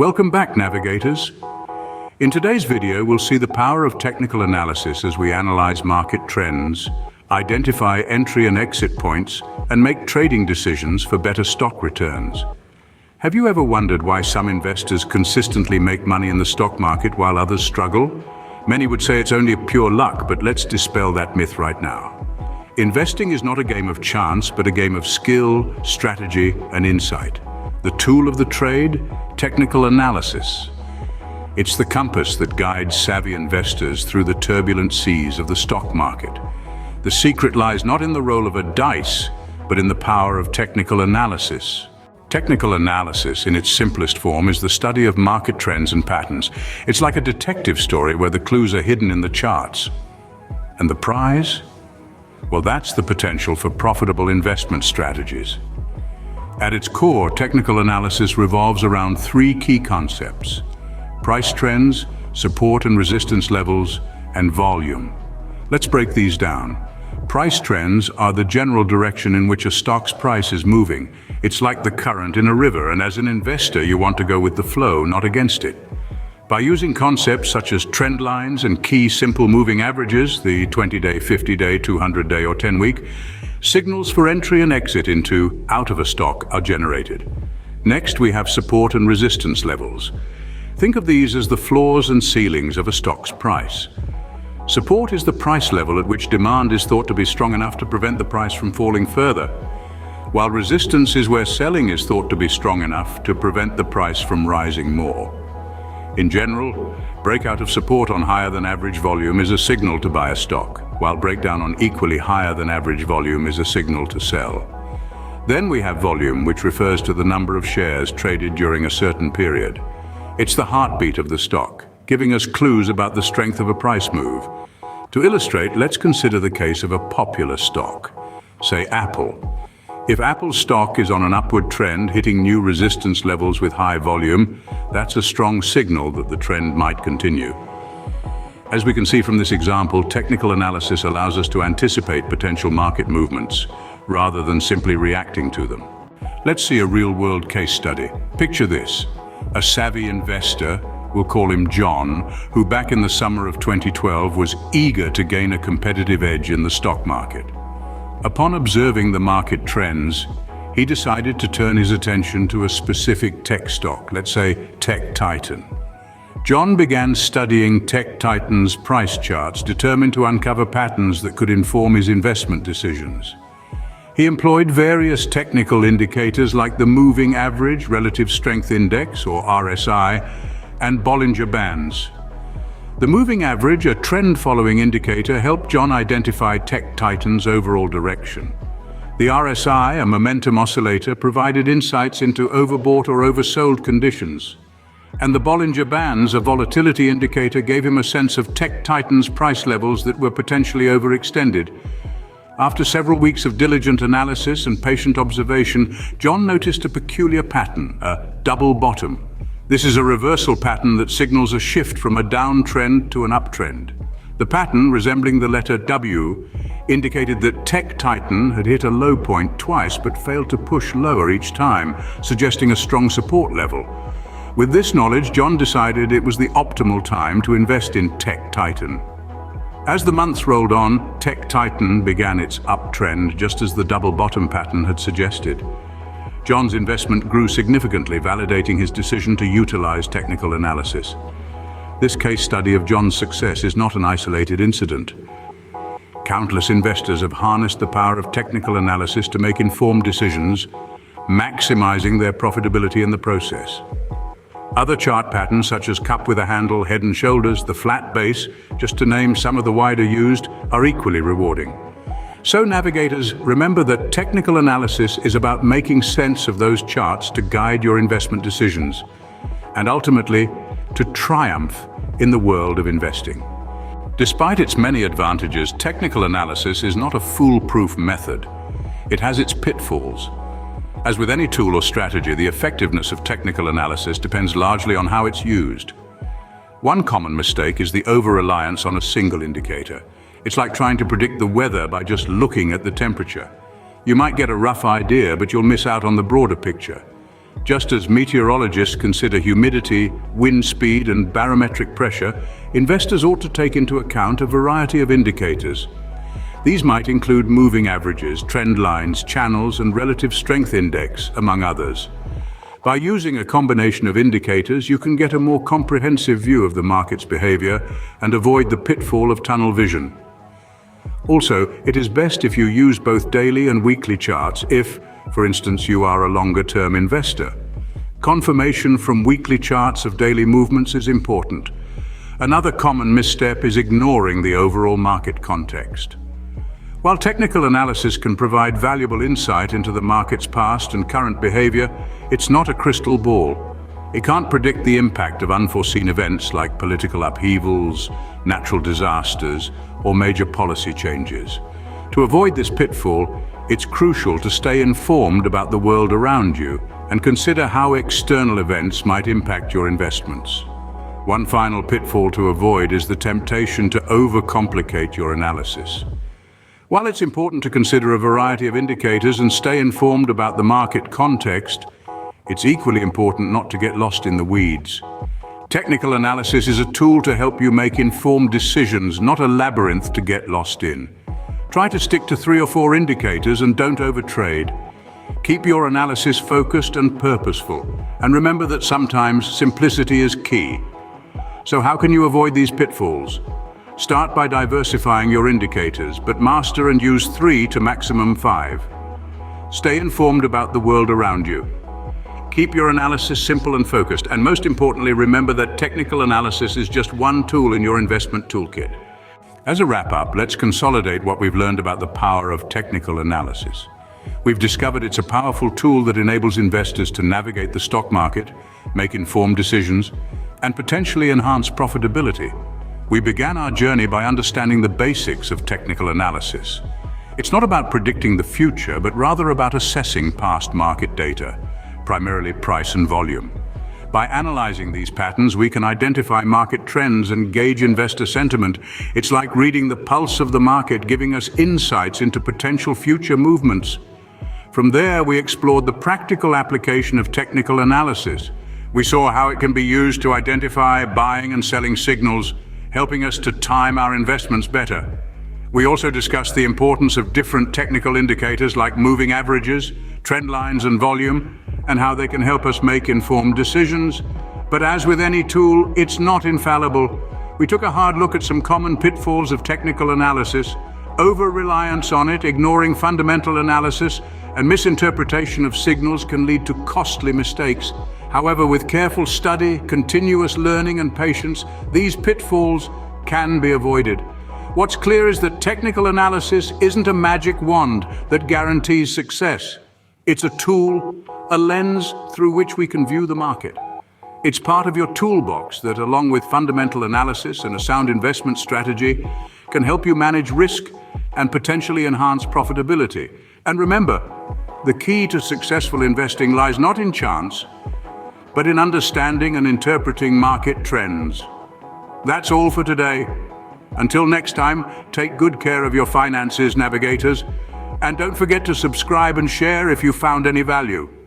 Welcome back, navigators. In today's video, we'll see the power of technical analysis as we analyze market trends, identify entry and exit points, and make trading decisions for better stock returns. Have you ever wondered why some investors consistently make money in the stock market while others struggle? Many would say it's only pure luck, but let's dispel that myth right now. Investing is not a game of chance, but a game of skill, strategy, and insight. The tool of the trade, technical analysis. It's the compass that guides savvy investors through the turbulent seas of the stock market. The secret lies not in the roll of a dice, but in the power of technical analysis. Technical analysis, in its simplest form, is the study of market trends and patterns. It's like a detective story where the clues are hidden in the charts. And the prize? Well, that's the potential for profitable investment strategies. At its core, technical analysis revolves around three key concepts: price trends, support and resistance levels, and volume. Let's break these down. Price trends are the general direction in which a stock's price is moving. It's like the current in a river, and as an investor, you want to go with the flow, not against it. By using concepts such as trend lines and key simple moving averages, the 20-day, 50-day, 200-day, or 10-week, signals for entry and exit into, out of a stock are generated. Next, we have support and resistance levels. Think of these as the floors and ceilings of a stock's price. Support is the price level at which demand is thought to be strong enough to prevent the price from falling further, while resistance is where selling is thought to be strong enough to prevent the price from rising more. In general, breakout of support on higher than average volume is a signal to buy a stock, while breakdown on equally higher than average volume is a signal to sell. Then we have volume, which refers to the number of shares traded during a certain period. It's the heartbeat of the stock, giving us clues about the strength of a price move. To illustrate, let's consider the case of a popular stock, say Apple. If Apple's stock is on an upward trend, hitting new resistance levels with high volume, that's a strong signal that the trend might continue. As we can see from this example, technical analysis allows us to anticipate potential market movements, rather than simply reacting to them. Let's see a real-world case study. Picture this: a savvy investor, we'll call him John, who back in the summer of 2012 was eager to gain a competitive edge in the stock market. Upon observing the market trends, he decided to turn his attention to a specific tech stock, let's say Tech Titan. John began studying Tech Titan's price charts, determined to uncover patterns that could inform his investment decisions. He employed various technical indicators like the Moving Average Relative Strength Index, or RSI, and Bollinger Bands. The moving average, a trend-following indicator, helped John identify Tech Titan's overall direction. The RSI, a momentum oscillator, provided insights into overbought or oversold conditions. And the Bollinger Bands, a volatility indicator, gave him a sense of Tech Titan's price levels that were potentially overextended. After several weeks of diligent analysis and patient observation, John noticed a peculiar pattern, a double bottom. This is a reversal pattern that signals a shift from a downtrend to an uptrend. The pattern, resembling the letter W, indicated that Tech Titan had hit a low point twice but failed to push lower each time, suggesting a strong support level. With this knowledge, John decided it was the optimal time to invest in Tech Titan. As the months rolled on, Tech Titan began its uptrend, just as the double bottom pattern had suggested. John's investment grew significantly, validating his decision to utilize technical analysis. This case study of John's success is not an isolated incident. Countless investors have harnessed the power of technical analysis to make informed decisions, maximizing their profitability in the process. Other chart patterns, such as cup with a handle, head and shoulders, the flat base, just to name some of the wider used, are equally rewarding. So navigators, remember that technical analysis is about making sense of those charts to guide your investment decisions, and ultimately, to triumph in the world of investing. Despite its many advantages, technical analysis is not a foolproof method. It has its pitfalls. As with any tool or strategy, the effectiveness of technical analysis depends largely on how it's used. One common mistake is the over-reliance on a single indicator. It's like trying to predict the weather by just looking at the temperature. You might get a rough idea, but you'll miss out on the broader picture. Just as meteorologists consider humidity, wind speed, and barometric pressure, investors ought to take into account a variety of indicators. These might include moving averages, trend lines, channels, and relative strength index, among others. By using a combination of indicators, you can get a more comprehensive view of the market's behavior and avoid the pitfall of tunnel vision. Also, it is best if you use both daily and weekly charts if, for instance, you are a longer-term investor. Confirmation from weekly charts of daily movements is important. Another common misstep is ignoring the overall market context. While technical analysis can provide valuable insight into the market's past and current behavior, it's not a crystal ball. It can't predict the impact of unforeseen events like political upheavals, natural disasters, or major policy changes. To avoid this pitfall, it's crucial to stay informed about the world around you and consider how external events might impact your investments. One final pitfall to avoid is the temptation to overcomplicate your analysis. While it's important to consider a variety of indicators and stay informed about the market context, it's equally important not to get lost in the weeds. Technical analysis is a tool to help you make informed decisions, not a labyrinth to get lost in. Try to stick to 3 or 4 indicators and don't overtrade. Keep your analysis focused and purposeful, and remember that sometimes simplicity is key. So how can you avoid these pitfalls? Start by diversifying your indicators, but master and use 3 to maximum 5. Stay informed about the world around you. Keep your analysis simple and focused, and most importantly, remember that technical analysis is just one tool in your investment toolkit. As a wrap-up, let's consolidate what we've learned about the power of technical analysis. We've discovered it's a powerful tool that enables investors to navigate the stock market, make informed decisions, and potentially enhance profitability. We began our journey by understanding the basics of technical analysis. It's not about predicting the future, but rather about assessing past market data, primarily price and volume. By analyzing these patterns, we can identify market trends and gauge investor sentiment. It's like reading the pulse of the market, giving us insights into potential future movements. From there, we explored the practical application of technical analysis. We saw how it can be used to identify buying and selling signals, helping us to time our investments better. We also discussed the importance of different technical indicators like moving averages, trend lines, and volume, and how they can help us make informed decisions. But as with any tool, it's not infallible. We took a hard look at some common pitfalls of technical analysis: over-reliance on it, ignoring fundamental analysis, and misinterpretation of signals can lead to costly mistakes. However, with careful study, continuous learning, and patience, these pitfalls can be avoided. What's clear is that technical analysis isn't a magic wand that guarantees success. It's a tool, a lens through which we can view the market. It's part of your toolbox that, along with fundamental analysis and a sound investment strategy, can help you manage risk and potentially enhance profitability. And remember, the key to successful investing lies not in chance, but in understanding and interpreting market trends. That's all for today. Until next time, take good care of your finances, navigators, and don't forget to subscribe and share if you found any value.